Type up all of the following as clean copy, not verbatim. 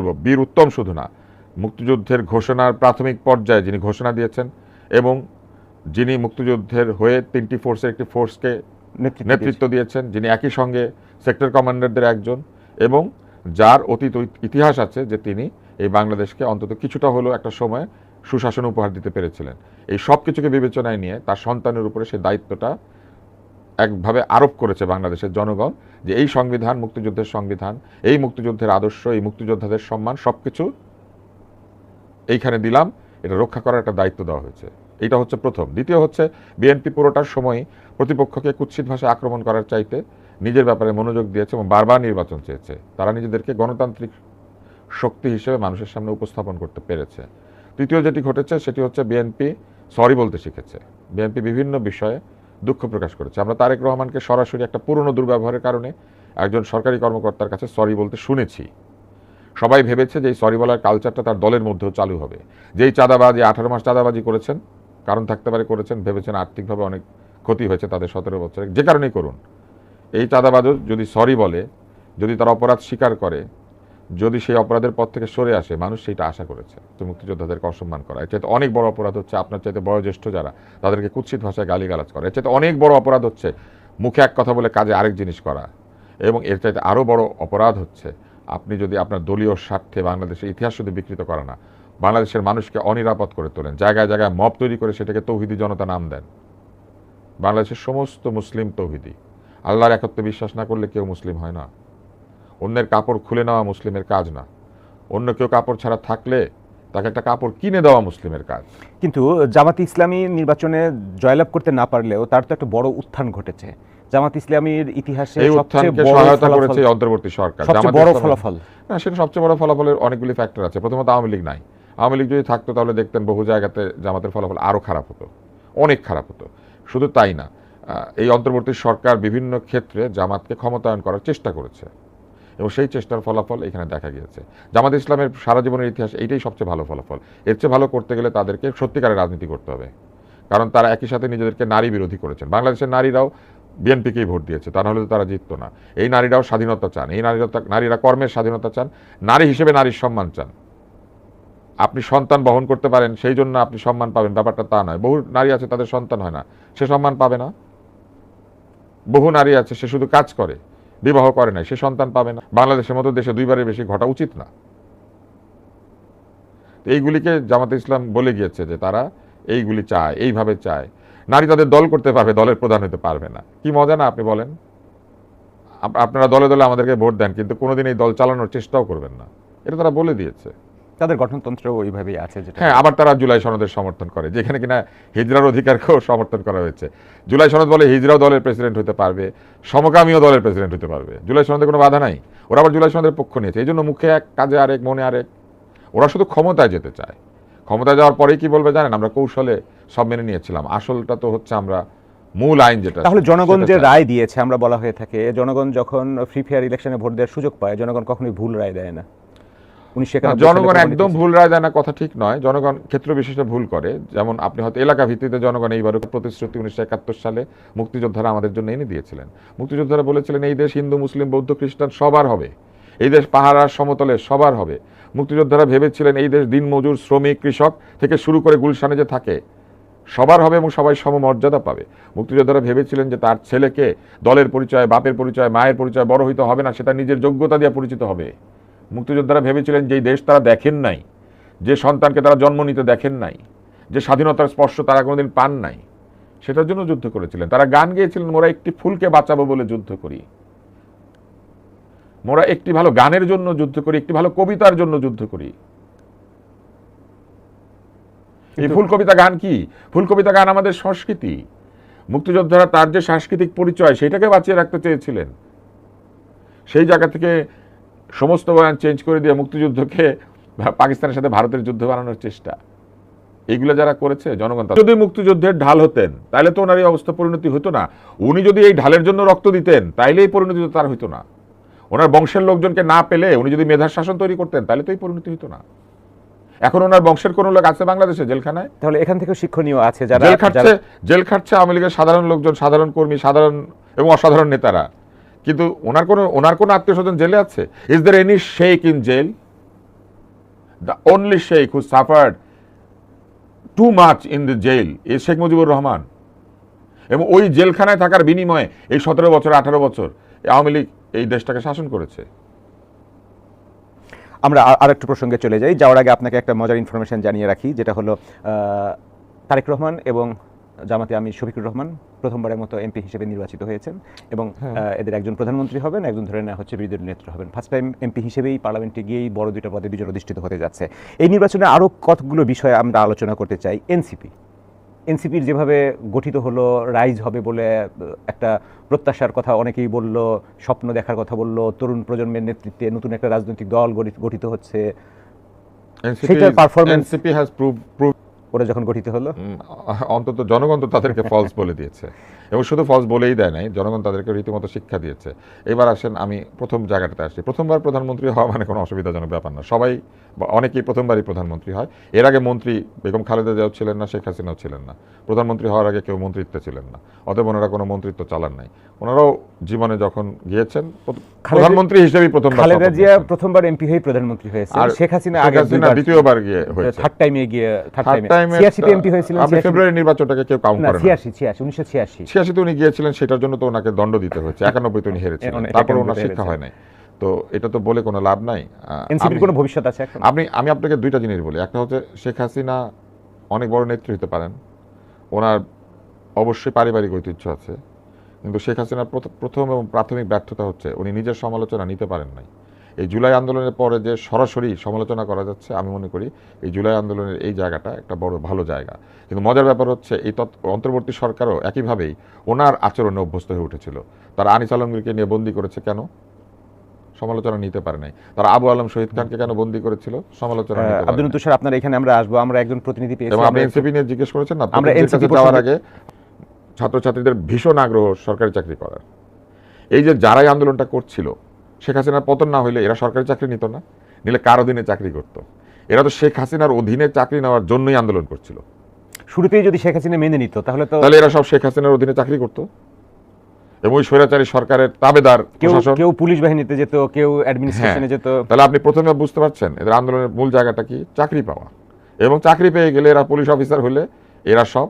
বলবো বীর উত্তম শুধু না, মুক্তিযুদ্ধের ঘোষণার প্রাথমিক পর্যায়ে যিনি ঘোষণা দিয়েছেন এবং যিনি মুক্তিযুদ্ধের হয়ে 3টি ফোর্সের একটি ফোর্সকে নেতৃত্ব দিয়েছেন, যিনি একই সঙ্গে সেক্টর কমান্ডারদের একজন, এবং যার অতীত ইতিহাস আছে যে তিনি এই বাংলাদেশকে অন্তত কিছুটা হলেও একটা সময় সুশাসন উপহার দিতে পেরেছিলেন। এই সব কিছুকে বিবেচনায় নিয়ে তার সন্তানের উপরে সেই দায়িত্বটা একভাবে আরোপ করেছে বাংলাদেশের জনগণ, যে এই সংবিধান, মুক্তিযুদ্ধের সংবিধান, এই মুক্তিযুদ্ধের আদর্শ, এই মুক্তিযোদ্ধাদের সম্মান সব কিছু এইখানে দিলাম, এটা রক্ষা করার একটা দায়িত্ব দেওয়া হয়েছে। এইটা হচ্ছে প্রথম। দ্বিতীয় হচ্ছে বিএনপি পুরোটার সময় প্রতিপক্ষকে কুৎসিত ভাষায় আক্রমণ করার চাইতে নিজের ব্যাপারে মনোযোগ দিয়েছে এবং বারবার নির্বাচন চেয়েছে। তারা নিজেদেরকে গণতান্ত্রিক শক্তি হিসেবে মানুষের সামনে উপস্থাপন করতে পেরেছে। তৃতীয় যেটি ঘটেছে সেটি হচ্ছে বিএনপি সরি বলতে শিখেছে। বিএনপি বিভিন্ন বিষয়ে দুঃখ প্রকাশ করেছে। আমরা তারেক রহমানকে সরাসরি একটা পুরনো দুর্ব্যবহারের কারণে একজন সরকারি কর্মকর্তার কাছে সরি বলতে শুনেছি। সবাই ভেবেছে যে এই সরি বলার কালচারটা তার দলের মধ্যেও চালু হবে। যেই চাঁদাবাজি 18 মাস চাঁদাবাজি করেছেন, কারণ থাকতে পারে করেছেন, ভেবেছেন আর্থিকভাবে অনেক ক্ষতি হয়েছে তাদের 17 বছরে, যে কারণেই করুন, এই চাঁদাবাজও যদি সরি বলে, যদি তার অপরাধ স্বীকার করে, যদি সেই অপরাধের পথ থেকে সরে আসে, মানুষ সেইটা আশা করেছে। তো মুক্তিযোদ্ধাদেরকে অসম্মান করা, এর চাইতে অনেক বড় অপরাধ হচ্ছে আপনার চাইতে বয়োজ্যেষ্ঠ যারা, তাদেরকে কুৎসিত ভাষায় গালিগালাজ করা। এর চাইতে অনেক বড় অপরাধ হচ্ছে মুখে এক কথা বলে কাজে আরেক জিনিস করা। এবং এর চাইতে আরও বড় অপরাধ হচ্ছে আপনি যদি আপনার দলীয় স্বার্থে বাংলাদেশের ইতিহাস শুধু বিকৃত করা না, বাংলাদেশের মানুষকে অনিরাপদ করে তোলেন, জায়গায় জায়গায় মব তৈরি করে সেটাকে তৌহিদি জনতা নাম দেন। বাংলাদেশের সমস্ত মুসলিম তৌহিদি। আল্লাহর একত্বে বিশ্বাস না করলে কেউ মুসলিম হয় না। অন্যের কাপড় খুলে নেওয়া মুসলিমের কাজ না। অন্য কেউ কাপড় ছাড়া থাকলে তাকে একটা কাপড় কিনে দেওয়া মুসলিমের কাজ। কিন্তু জামাত ইসলামী নির্বাচনে জয়লাভ করতে না পারলেও তার তো একটা বড় উত্থান ঘটেছে। জামাত ইসলামীর ইতিহাসে এই উত্থানকে সহায়তা করেছে অন্তর্বর্তী সরকার। সবচেয়ে বড় ফলাফল না, সেটা সবচেয়ে বড় ফলাফলের অনেকগুলি ফ্যাক্টর আছে। প্রথমত আওয়ামী লীগ নাই। আওয়ামী লীগ যদি থাকতো তাহলে দেখতেন বহু জায়গাতে জামাতের ফলাফল আরও খারাপ হতো, অনেক খারাপ হতো। শুধু তাই না, এই অন্তর্বর্তী সরকার বিভিন্ন ক্ষেত্রে জামাতকে ক্ষমতায়ন করার চেষ্টা করেছে এবং সেই চেষ্টার ফলাফল এখানে দেখা গিয়েছে। জামাত ইসলামের সারা জীবনের ইতিহাস এইটাই সবচেয়ে ভালো ফলাফল। এর চেয়ে ভালো করতে গেলে তাদেরকে সত্যিকারের রাজনীতি করতে হবে, কারণ তারা একই সাথে নিজেদেরকে নারী বিরোধী করেছেন। বাংলাদেশের নারীরাও বিএনপিকেই ভোট দিয়েছে, তা নাহলে তো তারা জিততো না। এই নারীরাও স্বাধীনতা চান, এই নারীরা কর্মের স্বাধীনতা চান, নারী হিসেবে নারীর সম্মান চান। আপনি সন্তান বহন করতে পারেন সেই জন্য আপনি সম্মান পাবেন, ব্যাপারটা তা নয়। বহু নারী আছে তাদের সন্তান হয় না, সে সম্মান পাবে না। বহু নারী আছে সে শুধু কাজ করে, বিবাহ করে নাই, সে সন্তান পাবে না। বাংলাদেশের মতো দেশে 2বারের বেশি ঘটা উচিত না। এইগুলিকে জামাতে ইসলাম বলে গিয়েছে যে তারা এইগুলি চায়, এইভাবে চায়। নারী তাদের দল করতে পারবে, দলের প্রধান হতে পারবে না। কি মজা না আপনি বলেন? আপনারা দলে দলে আমাদেরকে ভোট দেন, কিন্তু কোনোদিন এই দল চালানোর চেষ্টাও করবেন না, এটা তারা বলে দিয়েছে। তাদের গঠনতন্ত্র ওইভাবেই আছে। যেটা হ্যাঁ, আবার তারা জুলাই সনদের সমর্থন করে, যেখানে কিনা হিজরার অধিকারকেও সমর্থন করা হয়েছে। জুলাই সনদ বলে হিজরাও দলের প্রেসিডেন্ট হতে পারবে, সমকামীও দলের প্রেসিডেন্ট হতে পারবে। জুলাই সনদে কোনো বাধা নাই। ওরা আবার জুলাই সনদের পক্ষ নিয়েছে, এই জন্য মুখে এক কাজে আরেক, মনে আরেক। ওরা শুধু ক্ষমতায় যেতে চায়। ক্ষমতায় যাওয়ার পরেই কি বলবে জানেন? আমরা কৌশলে সব মেনে নিয়েছিলাম। আসলটা তো হচ্ছে আমরা মূল আইন যেটা। তাহলে জনগণ যে রায় দিয়েছে, আমরা বলা হয়ে থাকে জনগণ যখন ফ্রি ফেয়ার ইলেকশনে ভোট দেওয়ার সুযোগ পায়, জনগণ কখনোই ভুল রায় দেয় না। জনগণ একদম ভুল রায় দেয় না কথা ঠিক নয়, জনগণ ক্ষেত্র বিশেষে ভুল করে। যেমন আপনি হয়তো এলাকা ভিত্তিতে জনগণ এইবারও প্রতিশ্রুতি 1971 সালে মুক্তিযোদ্ধারা আমাদের জন্য এনে দিয়েছিলেন। মুক্তিযোদ্ধারা বলেছিলেন এই দেশ হিন্দু, মুসলিম, বৌদ্ধ, খ্রিস্টান সবার হবে, এই দেশ পাহাড় আর সমতলে সবার হবে। মুক্তিযোদ্ধারা ভেবেছিলেন এই দেশ দিনমজুর, শ্রমিক, কৃষক থেকে শুরু করে গুলশানে যে থাকে সবার হবে এবং সবাই সমমর্যাদা পাবে। মুক্তিযোদ্ধারা ভেবেছিলেন যে তার ছেলেকে দলের পরিচয়, বাপের পরিচয়, মায়ের পরিচয় বড় হইতে হবে না, সেটা নিজের যোগ্যতা দিয়ে পরিচিত হবে। মুক্তিযোদ্ধারা ভেবেছিলেন যে দেশ তারা দেখেন নাই, যে সন্তানকে তারা জন্ম নিতে দেখেন নাই, যে স্বাধীনতার স্পর্শ তারা কোনোদিন পান নাই, সেটার জন্য যুদ্ধ করেছিলেন। তারা গান গেয়েছিলেন, মোরা একটি ফুলকে বাঁচাবো বলে যুদ্ধ করি, মোরা একটি ভালো গানের জন্য যুদ্ধ করি, একটি ভালো কবিতার জন্য যুদ্ধ করি। এই ফুল কবিতা গান কি? ফুল কবিতা গান আমাদের সংস্কৃতি। মুক্তিযোদ্ধারা তার যে সাংস্কৃতিক পরিচয় সেটাকে বাঁচিয়ে রাখতে চেয়েছিলেন। সেই জায়গা থেকে সমস্ত বয়ান চেঞ্জ করে দিয়ে মুক্তিযুদ্ধকে পাকিস্তানের সাথে ভারতের যুদ্ধ বানানোর চেষ্টা, এইগুলো যারা করেছে জনগণ। যদি মুক্তিযুদ্ধের ঢাল হতেন তাহলে তো ওনার এই অবস্থা পরিণতি হতো না। উনি যদি এই ঢালের জন্য রক্ত দিতেন তাইলে এই পরিণতি তো তার হইতো না। ওনার বংশের লোকজনকে না পেলে উনি যদি মেধার শাসন তৈরি করতেন তাহলে তো এই পরিণতি হতো না। এখন ওনার বংশের কোন লোক আছে বাংলাদেশে জেলখানায়? তাহলে এখান থেকে শিক্ষণীয় আছে, যারা জেল খাটছে আওয়ামী লীগের সাধারণ লোকজন, সাধারণ কর্মী, সাধারণ এবং অসাধারণ নেতারা, কিন্তু ওনার কোনো আত্মীয় স্বজন জেলে আছে? Is there any Sheikh in jail? The only Sheikh who suffered too much in the jail is Sheikh Mujibur Rahman. এবং ওই জেলখানায় থাকার বিনিময়ে এই 17 বছর 18 বছর আওয়ামী লীগ এই দেশটাকে শাসন করেছে। আমরা আরেকটু প্রসঙ্গে চলে যাই, যাওয়ার আগে আপনাকে একটা মজার ইনফরমেশন জানিয়ে রাখি, যেটা হলো তারেক রহমান এবং জামাতে আমি শফিকুর রহমান প্রথমবারের মতো এমপি হিসেবে নির্বাচিত হয়েছেন এবং এদের একজন প্রধানমন্ত্রী হবেন, একজন ধরে নেওয়া হচ্ছে বিরোধী দলের নেতা হবেন। ফার্স্ট টাইম এমপি হিসেবেই পার্লামেন্টে গিয়েই বড় দুইটা পদে বিজয় অধিষ্ঠিত হতে যাচ্ছে। এই নির্বাচনে আরও কতগুলো বিষয়ে আমরা আলোচনা করতে চাই। এনসিপির যেভাবে গঠিত হলো, রাইজ হবে বলে একটা প্রত্যাশার কথা অনেকেই বলল, স্বপ্ন দেখার কথা বলল, তরুণ প্রজন্মের নেতৃত্বে নতুন একটা রাজনৈতিক দল গঠিত হচ্ছে, সেটার পারফরম্যান্স এনসিপি হ্যাজ প্রুভ ওরা যখন গঠিত হলো, অন্তত জনগণ তো তাদেরকে ফলস বলে দিয়েছে, এবং শুধু ফলস বলেই দেয় নাই, জনগণ তাদেরকে রীতিমতো শিক্ষা দিয়েছে। এবার আসেন আমি প্রথম জায়গাটাতে আসছি। প্রথমবার প্রধানমন্ত্রী হওয়া মানে কোনো অসুবিধাজনক ব্যাপার না, সবাই বা অনেকেই প্রথমবারই প্রধানমন্ত্রী হয়। এর আগে মন্ত্রী বেগম খালেদা জিয়াও ছিলেন না, শেখ হাসিনাও ছিলেন না। প্রধানমন্ত্রী হওয়ার আগে কেউ মন্ত্রিত্বে ছিলেন না, অতএব ওনারা কোনো মন্ত্রিত্ব চালান নাই। ওনারাও জীবনে যখন গিয়েছেন প্রধানমন্ত্রী হিসেবেই প্রথমবার। খালেদা জিয়া প্রথমবার এমপি হয়ে প্রধানমন্ত্রী হয়েছে, আর শেখ হাসিনা আগে দ্বিতীয়বার গিয়ে হয়েছে, থার্ড টাইমে গিয়ে 86 তে এমপি হয়েছিলেন। আপনি ফেব্রুয়ারি নির্বাচনটাকে কেউ কাউন্ট করেন না। 1986 তে উনি গিয়েছিলেন, সেটার জন্য তো ওনাকে দণ্ড দিতে হয়েছে। 91 তে উনি হেরেছিলেন, তারপর ওনার শিক্ষা হয় নাই। তো এটা তো বলে কোনো লাভ নাই। এনসিপির কোনো ভবিষ্যৎ আছে এখন? আমি আপনাকে দুইটা জিনিস বলি। একটা হচ্ছে শেখ হাসিনা অনেক বড় নেত্রী হতে পারেন, ওনার অবশ্যই পারিবারিক ঐতিহ্য আছে, কিন্তু শেখ হাসিনার প্রথম এবং প্রাথমিক ব্যর্থতা হচ্ছে উনি নিজের সমালোচনা নিতে পারেন নাই। এই জুলাই আন্দোলনের পরে যে সরাসরি সমালোচনা করা যাচ্ছে, আমি মনে করি এই জুলাই আন্দোলনের এই জায়গাটা একটা বড় ভালো জায়গা। কিন্তু মজার ব্যাপার হচ্ছে এই অন্তর্বর্তী সরকারও একইভাবেই ওনার আচরণে অভ্যস্ত হয়ে উঠেছিল। তারা আনিস আলমগীরকে নিয়ে বন্দী করেছে, কেন? সমালোচনা নিতে পারে নাই। তারা আবু আলম শহীদ খানকে কেন বন্দী করেছিল? সমালোচনা নিতে পারে নাই। আব্দুল তুষার, আপনার এখানে আমরা আসবো, আমরা একজন প্রতিনিধি পেয়েছি। এবং আপনি এনসিপি নিয়ে জিজ্ঞেস করেছেন না, আমরা এনসিপি যাওয়ার আগে ছাত্রছাত্রীদের ভীষণ আগ্রহ সরকারি চাকরি করার। এই যে যারাই আন্দোলনটা করছিল, শেখ হাসিনার পতন না হইলে এরা সরকারি চাকরি নিত না, নিলে কার অধীনে চাকরি করত? এরা তো শেখ হাসিনার অধীনে চাকরি নেওয়ার জন্যই আন্দোলন করছিল। শুরুতেই যদি শেখ হাসিনা মেনে নিত তাহলে এরা সব শেখ হাসিনার অধীনে চাকরি করত এবং ওই স্বৈরাচারী সরকারের তাবেদার প্রশাসন। কেউ পুলিশ বাহিনীতে যেত, কেউ অ্যাডমিনিস্ট্রেশনে যেত। তাহলে আপনি প্রথমে বুঝতে পারছেন এদের আন্দোলনের মূল জায়গাটা কি? চাকরি পাওয়া। এবং চাকরি পেয়ে গেলে এরা পুলিশ অফিসার হলে এরা সব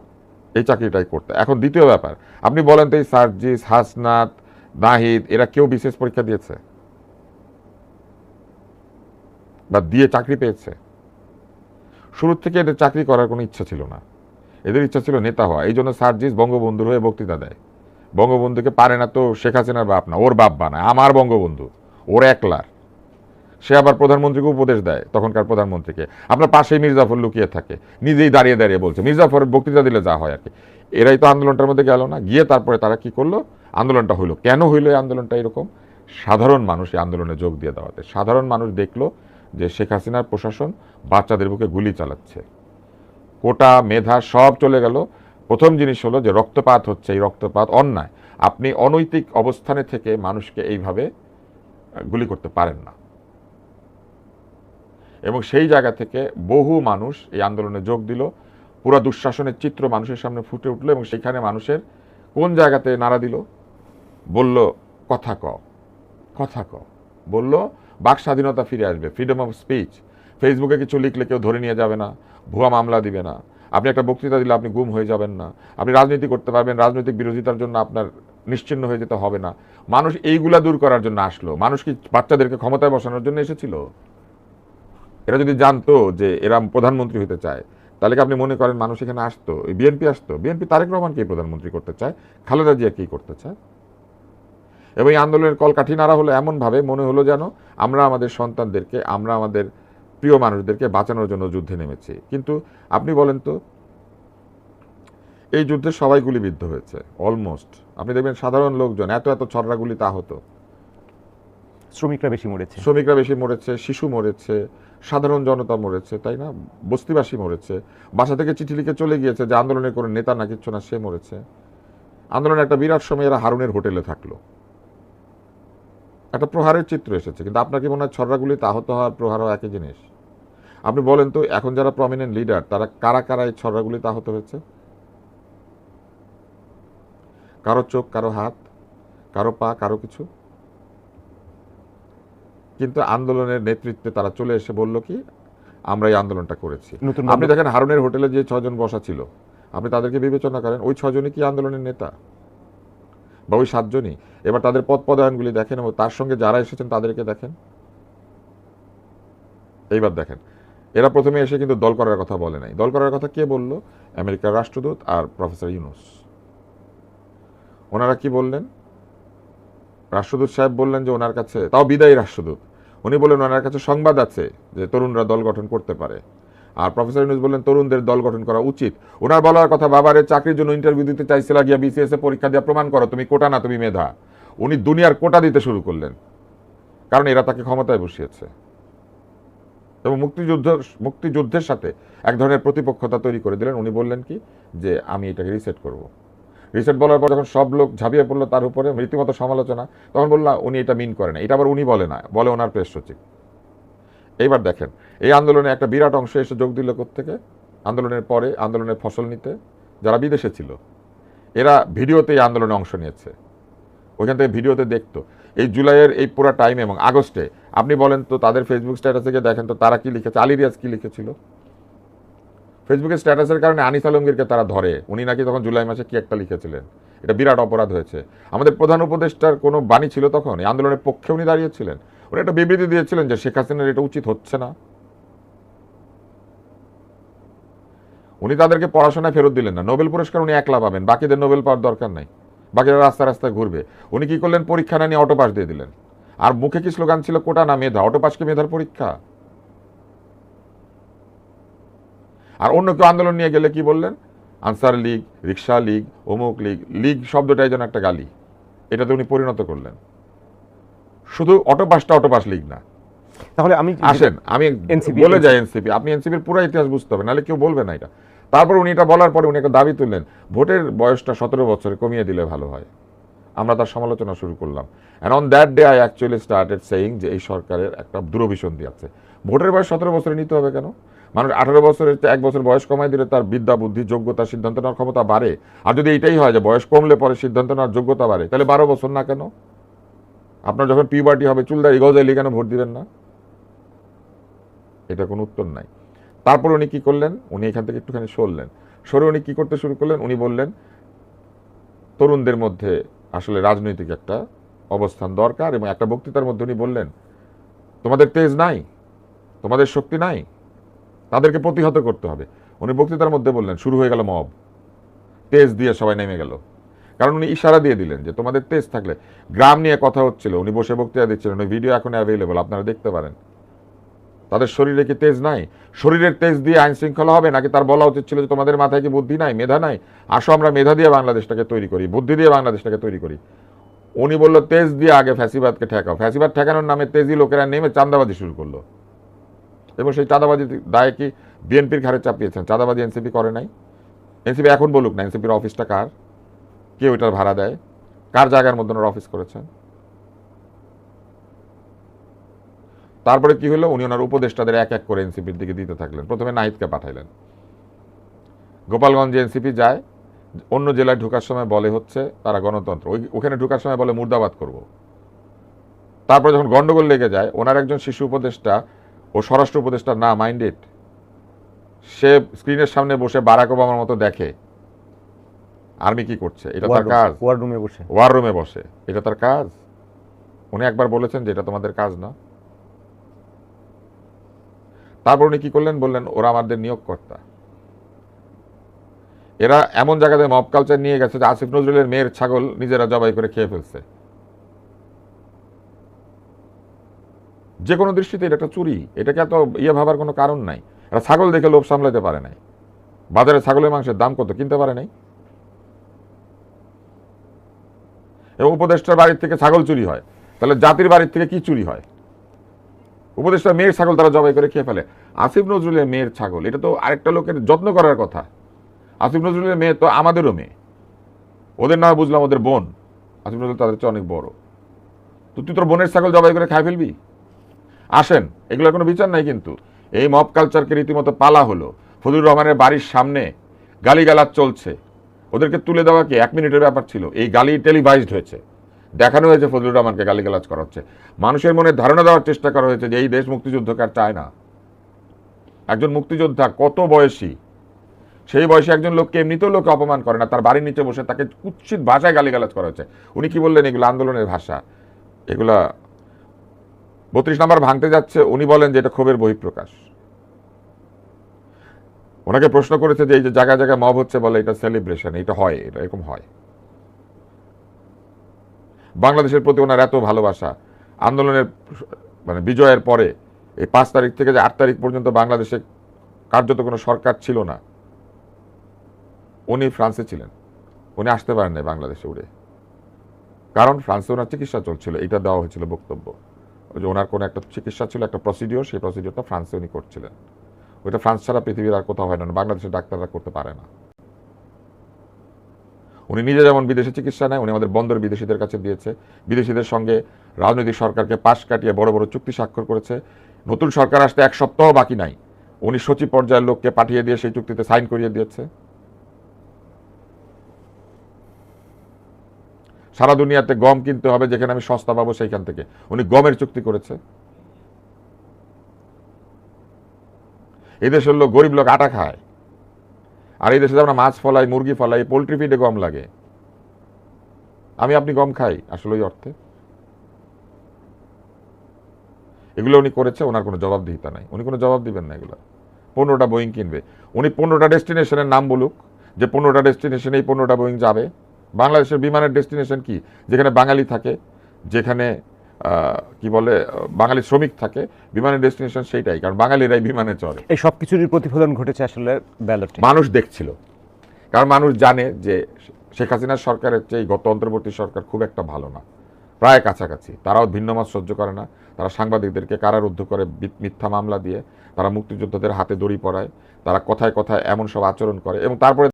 এই চাকরিটাই করতে। এখন দ্বিতীয় ব্যাপার, আপনি বলেন তো এই সার্জিস, হাসনাত, নাহিদ এরা কেউ বিশেষ পরীক্ষা দিয়েছে বা দিয়ে চাকরি পেয়েছে? শুরুর থেকে এদের চাকরি করার কোনো ইচ্ছা ছিল না, এদের ইচ্ছা ছিল নেতা হওয়া। এই জন্য সার্জিস বঙ্গবন্ধুর হয়ে বক্তৃতা দেয়। বঙ্গবন্ধুকে পারে না তো শেখ হাসিনার বাপ না, ওর বাপ বানায়, আমার বঙ্গবন্ধু, ওর একলার। সে আবার প্রধানমন্ত্রীকে উপদেশ দেয়, তখনকার প্রধানমন্ত্রীকে। আপনার পাশেই মির্জাফর লুকিয়ে থাকে, নিজেই দাঁড়িয়ে দাঁড়িয়ে বলছে। মির্জাফরের বক্তৃতা দিলে যা হয় আর কি। এরাই তো আন্দোলনটার মধ্যে গেল না, গিয়ে তারপরে তারা কি করলো? আন্দোলনটা হইলো। কেন হইলো এই আন্দোলনটা এরকম? সাধারণ মানুষ এই আন্দোলনে যোগ দিয়ে দেওয়াতে সাধারণ মানুষ দেখলো যে শেখ হাসিনার প্রশাসন বাচ্চাদের বুকে গুলি চালাচ্ছে, কোটা মেধা সব চলে গেল। প্রথম জিনিস হলো যে রক্তপাত হচ্ছে, এই রক্তপাত অন্যায়। আপনি অনৈতিক অবস্থানে থেকে মানুষকে এইভাবে গুলি করতে পারেন না। এবং সেই জায়গা থেকে বহু মানুষ এই আন্দোলনে যোগ দিল, পুরো দুঃশাসনের চিত্র মানুষের সামনে ফুটে উঠলো। এবং সেখানে মানুষের কোন জায়গাতে নাড়া দিল? বলল কথা কও, কথা কও। বলল বাক স্বাধীনতা ফিরে আসবে, ফ্রিডম অফ স্পিচ। ফেসবুকে কিছু লিখলে কেউ ধরে নিয়ে যাবে না, ভুয়া মামলা দিবে না। আপনি একটা বক্তৃতা দিলে আপনি গুম হয়ে যাবেন না, আপনি রাজনীতি করতে পারবেন, রাজনৈতিক বিরোধিতার জন্য আপনার নিশ্চিহ্ন হয়ে যেতে হবে না। মানুষ এইগুলা দূর করার জন্য আসলো। মানুষ কি বাচ্চাদেরকে ক্ষমতায় বসানোর জন্য এসেছিল? এরা যদি জানতো যে এরা প্রধানমন্ত্রী হতে চায়, তাহলে কি আপনি মনে করেন মানুষ এখানে আসতো? বিএনপি আসতো? বিএনপি তারেক রহমানকে প্রধানমন্ত্রী করতে চায়, খালেদা জিয়া কি করতে চায়। এবং এই আন্দোলনের কলকাঠি নাড়া হলো এমনভাবে, মনে হলো যেন আমরা আমাদের সন্তানদেরকে, আমরা আমাদের প্রিয় মানুষদেরকে বাঁচানোর জন্য যুদ্ধে নেমেছি। কিন্তু আপনি বলেন তো, এই যুদ্ধে সবাই গুলিবিদ্ধ হয়েছে অলমোস্ট। আপনি দেখবেন সাধারণ লোকজন, এত এত ছররা গুলি তা হতো, শ্রমিকরা বেশি মরেছে, শিশু মরেছে, সাধারণ জনতা মরেছে, তাই না? বস্তিবাসী মরেছে, বাসা থেকে চিঠি লিখে চলে গিয়েছে যে আন্দোলনের কোনো নেতা না কিচ্ছু না, সে মরেছে। আন্দোলনের একটা বিরাট সময় এরা হারুনের হোটেলে থাকলো, একটা প্রহারের চিত্র এসেছে। কিন্তু আপনার কি মনে হয় ছররাগুলি আহত হওয়ার প্রহার হওয়া একই জিনিস? আপনি বলেন তো এখন যারা প্রমিনেন্ট লিডার তারা কারা কারা এই ছররাগুলিতে আহত হয়েছে? কারো চোখ, কারো হাত, কারো পা, কারো কিছু। কিন্তু আন্দোলনের নেতৃত্বে তারা চলে এসে বলল কি, আমরা এই আন্দোলনটা করেছি। নতুন আপনি দেখেন হারুনের হোটেলে যে 6 জন বসা ছিল, আপনি তাদেরকে বিবেচনা করেন, ওই 6 জনই কি আন্দোলনের নেতা বা ওই 7 জনই? এবার তাদের পদ পদায়নগুলি দেখেন এবং তার সঙ্গে যারা এসেছেন তাদেরকে দেখেন। এইবার দেখেন, এরা প্রথমে এসে কিন্তু দল করার কথা বলে নাই। দল করার কথা কে বলল? আমেরিকার রাষ্ট্রদূত আর প্রফেসর ইউনূস। ওনারা কি বললেন? রাষ্ট্রদূত সাহেব বললেন যে ওনার কাছে, তাও বিদায়ী রাষ্ট্রদূত, উনি বললেন ওনার কাছে সংবাদ আছে যে তরুণরা দল গঠন করতে পারে। আর প্রফেসর ইউনূস বললেন তরুণদের দল গঠন করা উচিত। ওনার বলার কথা, বাবারে চাকরির জন্য ইন্টারভিউ দিতে চাইছিল, গিয়া বিসিএস এ পরীক্ষা দিয়ে প্রমাণ করো তুমি কোটা না, তুমি মেধা। উনি দুনিয়ার কোটা দিতে শুরু করলেন, কারণ এরা তাকে ক্ষমতায় বসিয়েছে এবং মুক্তিযুদ্ধের সাথে এক ধরনের প্রতিপক্ষতা তৈরি করে দিলেন। উনি বললেন কি যে আমি এটাকে রিসেট করব। রিসেট বলার পর যখন সব লোক ঝাঁপিয়ে পড়লো তার উপরে রীতিমতো সমালোচনা, তখন বললাম উনি এটা মিন করে না। এটা আবার উনি বলে না, বলে ওনার প্রেস সচিব। এইবার দেখেন, এই আন্দোলনে একটা বিরাট অংশ এসে যোগ দিল কোত্থেকে? আন্দোলনের পরে আন্দোলনের ফসল নিতে যারা বিদেশে ছিল, এরা ভিডিওতে এই আন্দোলনে অংশ নিয়েছে, ওইখান থেকে ভিডিওতে দেখতো। এই জুলাইয়ের এই পুরো টাইমে এবং আগস্টে আপনি বলেন তো তাদের ফেসবুক স্ট্যাটাসে গিয়ে দেখেন তো তারা কি লিখেছে। আলী রিয়াজ কি লিখেছিল ফেসবুকের স্ট্যাটাসের কারণে? আনিস আলমগীরকে তারা ধরে, উনি নাকি তখন জুলাই মাসে কি একটা লিখেছিলেন, এটা বিরাট অপরাধ হয়েছে। আমাদের প্রধান উপদেষ্টার কোনো বাণী ছিল তখন? এই আন্দোলনের পক্ষে উনি দাঁড়িয়েছিলেন, উনি একটা বিবৃতি দিয়েছিলেন যে শেখ হাসিনার এটা উচিত হচ্ছে না। উনি তাদেরকে পড়াশোনায় ফেরত দিলেন না। নোবেল পুরস্কার উনি একলা পাবেন, বাকিদের নোবেল পাওয়ার দরকার নাই, বাকিরা রাস্তায় রাস্তায় ঘুরবে। উনি কি করলেন? পরীক্ষা না নিয়ে অটোপাস দিয়ে দিলেন। আর মুখে কি স্লোগান ছিল? কোটা না মেধা। অটোপাস কি মেধার পরীক্ষা? আর অন্য কেউ আন্দোলন নিয়ে গেলে কি বললেন? আনসার লীগ, রিক্সা লীগ, অমুক লীগ। লীগ শব্দটাই যেন একটা গালি, এটাতে উনি পরিণত করলেন। শুধু অটোপাসটা অটোপাস লীগ না। তাহলে আমি আসেন আমি বলে যাই এনসিপি, আপনি এনসিপির পুরো ইতিহাস বুঝতে হবে, নাহলে কেউ বলবে না এটা। তারপর উনি এটা বলার পরে উনি একটা দাবি তুললেন, ভোটের বয়সটা 17 বছরে কমিয়ে দিলে ভালো হয়। আমরা তার সমালোচনা শুরু করলাম। And on that day I actually started saying যে এই সরকারের একটা দূরভিসন্ধি আছে। ভোটের বয়স 17 বছরে নিতে হবে কেন? মানুষ 18 বছরের 1 বছর বয়স কমাই দিলে তার বিদ্যা বুদ্ধি যোগ্যতা সিদ্ধান্ত নেওয়ার ক্ষমতা বাড়ে। আর যদি এইটাই হয় যে বয়স কমলে পরে সিদ্ধান্ত নেওয়ার যোগ্যতা বাড়ে, তাহলে 12 বছর না কেন? আপনার যখন পিউবার্টি হবে, চুলদারি গজাইলে কেন ভোট দিবেন না? এটা কোনো উত্তর নাই। তারপর উনি কি করলেন? উনি এখান থেকে একটুখানি সরলেন। সরে উনি কি করতে শুরু করলেন? উনি বললেন তরুণদের মধ্যে আসলে রাজনৈতিক একটা অবস্থান দরকার, এবং একটা বক্তৃতার মধ্যে উনি বললেন তোমাদের তেজ নাই, তোমাদের শক্তি নাই, তাদেরকে প্রতিহত করতে হবে। উনি বক্তৃতার মধ্যে বললেন, শুরু হয়ে গেল মব, তেজ দিয়ে সবাই নেমে গেল। কারণ উনি ইশারা দিয়ে দিলেন যে তোমাদের তেজ থাকলে। গ্রাম নিয়ে কথা হচ্ছিল, উনি বসে বক্তৃতা দিচ্ছিলেন, ওই ভিডিও এখন অ্যাভেলেবল, আপনারা দেখতে পারেন। তাদের শরীরে কি তেজ নাই? শরীরের তেজ দিয়ে আইন শৃঙ্খলা হবে নাকি? তার বলা উচিত ছিল যে তোমাদের মাথায় কি বুদ্ধি নাই, মেধা নাই? আসো আমরা মেধা দিয়ে বাংলাদেশটাকে তৈরি করি, বুদ্ধি দিয়ে বাংলাদেশটাকে তৈরি করি। উনি বলল তেজ দিয়ে আগে ফ্যাসিবাদকে ঠেকাও। ফ্যাসিবাদ ঠেকানোর নামে তেজি লোকেরা নেমে চাঁদাবাজি শুরু করলো, এবং সেই চাঁদাবাজি দায় কি বিএনপির ঘাড়ে চাপিয়েছেন। চাঁদাবাজি এনসিপি করে নাই। এনসিপি এখন বলুক না এনসিপির অফিসটা কার, কে ওইটার ভাড়া দেয়, কার জায়গার মধ্যে ওনারা অফিস করেছেন। তারপরে কি হলো? উনি ওনার উপদেষ্টাদের এক এক করে এনসিপির দিকে দিতে থাকলেন। প্রথমে নাহিদকে পাঠাইলেন। গোপালগঞ্জে এনসিপি যায়, অন্য জেলায় ঢোকার সময় বলে হচ্ছে তারা গণতন্ত্র, ওখানে ঢোকার সময় বলে মুর্দাবাদ করব। তারপরে যখন গন্ডগোল লেগে যায়, ওনার একজন শিশু উপদেষ্টা ও স্বরাষ্ট্র উপদেষ্টা না মাইন্ডেড, সে স্ক্রিনের সামনে বসে বারাক ওবামার মতো দেখে আর্মি কি করছে। এটা তার কাজ? ওয়ার রুমে বসে এটা তার কাজ? উনি একবার বলেছেন যে এটা তোমাদের কাজ না। তারপর উনি কি করলেন? বললেন ওরা আমাদের নিয়োগকর্তা। এরা এমন জায়গাতে মব কালচার নিয়ে গেছে যে আসিফ নজরুলের মেয়ের ছাগল নিজেরা জবাই করে খেয়ে ফেলছে। যে কোনো দৃষ্টিতে এটা একটা চুরি, এটাকে এত ভাবার কোনো কারণ নাই। এরা ছাগল দেখে লোভ সামলাতে পারে নাই। বাজারে ছাগলের মাংসের দাম কত, কিনতে পারে নাই। এবং উপদেষ্টার বাড়ির থেকে ছাগল চুরি হয়, তাহলে জাতির বাড়ির থেকে কি চুরি হয়? উপদেষ্টার মেয়ের ছাগল তারা জবাই করে খেয়ে ফেলে। আসিফ নজরুলের মেয়ের ছাগল, এটা তো আরেকটা লোকের যত্ন করার কথা। আসিফ নজরুলের মেয়ে তো আমাদেরও মেয়ে, ওদের না বুঝলাম ওদের বোন। আসিফ নজরুল তাদের চেয়ে অনেক বড়। তো তুই তোর বোনের ছাগল জবাই করে খাই ফেলবি? আসেন, এগুলোর কোনো বিচার নাই। কিন্তু এই মব কালচারকে রীতিমতো পালা হলো। ফজলুর রহমানের বাড়ির সামনে গালিগালাজ চলছে, ওদেরকে তুলে দেওয়া কি 1 মিনিটের ব্যাপার ছিল? এই গালি টেলিভাইজড হয়েছে, দেখানো হয়েছে ফজলুর রহমানকে গালিগালাজ করা হচ্ছে। মানুষের মনে ধারণা দেওয়ার চেষ্টা করা হয়েছে যে এই দেশ মুক্তিযুদ্ধকে আর চায় না। একজন মুক্তিযোদ্ধা কত বয়সী, সেই বয়সে একজন লোককে এমনিতেও লোকে অপমান করে না, তার বাড়ির নিচে বসে তাকে কুৎসিত ভাষায় গালিগালাজ করা হচ্ছে। উনি কি বললেন? এগুলো আন্দোলনের ভাষা, এগুলা 32 নম্বর ভাঙতে যাচ্ছে, উনি বলেন যে এটা ক্ষোভের বহিঃপ্রকাশ। ওনাকে প্রশ্ন করেছে যে এই যে জায়গায় জায়গায় মব হচ্ছে, বলে এটা সেলিব্রেশন, এটা হয়, এটা এরকম হয়। বাংলাদেশের প্রতি ওনার এত ভালোবাসা, আন্দোলনের মানে বিজয়ের পরে এই 5 তারিখ থেকে যে 8 তারিখ পর্যন্ত বাংলাদেশে কার্যত কোনো সরকার ছিল না, উনি ফ্রান্সে ছিলেন, উনি আসতে পারেন নাই বাংলাদেশে উড়ে, কারণ ফ্রান্সে ওনার চিকিৎসা চলছিল। এটা দেওয়া হয়েছিল বক্তব্য, ওই যে ওনার কোনো একটা চিকিৎসা ছিল, একটা প্রসিডিওর, সেই প্রসিডিওরটা ফ্রান্সে উনি করছিলেন। ওইটা ফ্রান্স ছাড়া পৃথিবীর আর কোথাও হয় না, বাংলাদেশের ডাক্তাররা করতে পারে না। উনি নিজে যেমন বিদেশে চিকিৎসা নেয়, উনি আমাদের বন্দর বিদেশিদের কাছে দিয়েছে, বিদেশিদের সঙ্গে রাজনৈতিক সরকারকে পাশ কাটিয়ে বড় বড় চুক্তি স্বাক্ষর করেছে। নতুন সরকার আসতে 1 সপ্তাহ বাকি নাই, উনি সচিব পর্যায়ের লোককে পাঠিয়ে দিয়ে সেই চুক্তিতে সাইন করিয়ে দিয়েছে। সারা দুনিয়াতে গম কিনতে হবে, যেখানে আমি সস্তা পাবো সেইখান থেকে, উনি গমের চুক্তি করেছে। এই দেশের লোক, গরিব লোক আটা খায়, আর এই দেশে যেমন মাছ ফলাই, মুরগি ফলাই, পোলট্রি ফিডে গম লাগে, আমি আপনি গম খাই আসলে ওই অর্থে। এগুলো উনি করেছে, ওনার কোনো জবাবদিহিতা নাই, উনি কোনো জবাব দিবেন না। এগুলো 15টা বোয়িং কিনবে, উনি 15টা ডেস্টিনেশনের নাম বলুক, যে 15টা ডেস্টিনেশনে এই 15টা বোয়িং যাবে। বাংলাদেশের বিমানের ডেস্টিনেশন কি? যেখানে বাঙালি থাকে, যেখানে কি বলে বাঙালি শ্রমিক থাকে, বিমানের ডেস্টিনেশন সেইটাই, কারণ বাঙালিরাই বিমানে চড়ে। এই সব কিছুরই প্রতিফলন ঘটেছে আসলে ব্যালটে। মানুষ দেখছিল, কারণ মানুষ জানে যে শেখ হাসিনার সরকারের চেয়ে গত অন্তর্বর্তী সরকার খুব একটা ভালো না, প্রায় কাছাকাছি। তারাও ভিন্ন মত সহ্য করে না, তারা সাংবাদিকদেরকে কারারুদ্ধ করে, মিথ্যা মামলা দিয়ে, তারা মুক্তিযোদ্ধাদের হাতে দড়ি পরায়, তারা কথায় কথায় এমন সব আচরণ করে, এবং তারপরে